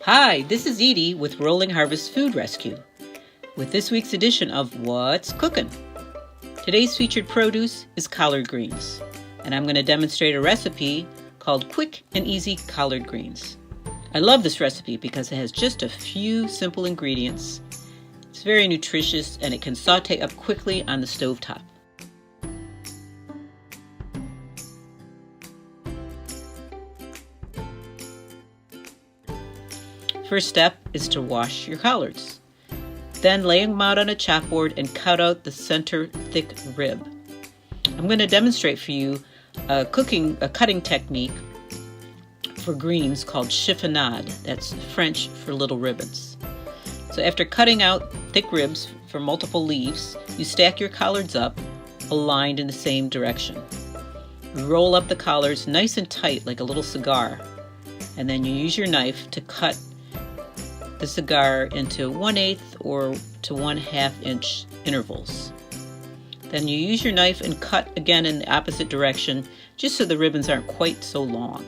Hi, this is Edie with Rolling Harvest Food Rescue with this week's edition of What's Cookin'. Today's featured produce is collard greens, and I'm going to demonstrate a recipe called Quick and Easy Collard Greens. I love this recipe because it has just a few simple ingredients. It's very nutritious and it can saute up quickly on the stovetop. First step is to wash your collards. Then lay them out on a chopboard and cut out the center thick rib. I'm going to demonstrate for you a cutting technique for greens called chiffonade. That's French for little ribbons. So after cutting out thick ribs for multiple leaves, you stack your collards up, aligned in the same direction. You roll up the collards nice and tight like a little cigar, and then you use your knife to cut the cigar into 1/8 or to 1/2 inch intervals. Then you use your knife and cut again in the opposite direction, just so the ribbons aren't quite so long.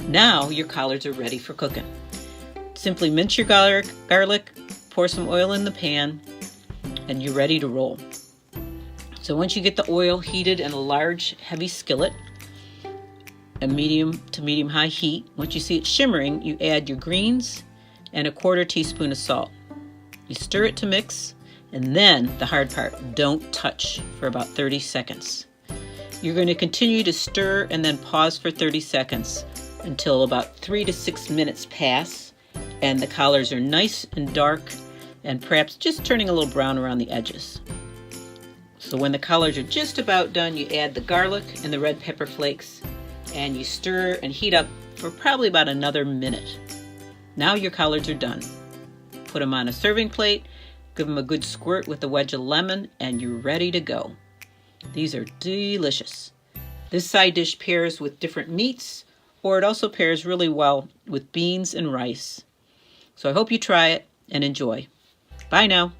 Now your collards are ready for cooking. Simply mince your garlic, pour some oil in the pan, and you're ready to roll. So once you get the oil heated in a large, heavy skillet, a medium to medium-high heat, once you see it shimmering, you add your greens and a 1/4 teaspoon of salt. You stir it to mix, and then the hard part, don't touch for about 30 seconds. You're going to continue to stir and then pause for 30 seconds until about 3 to 6 minutes pass and the collards are nice and dark and perhaps just turning a little brown around the edges. So when the collards are just about done, you add the garlic and the red pepper flakes and you stir and heat up for probably about another minute. Now your collards are done. Put them on a serving plate, give them a good squirt with a wedge of lemon, and you're ready to go. These are delicious. This side dish pairs with different meats, or it also pairs really well with beans and rice. So I hope you try it and enjoy. Bye now.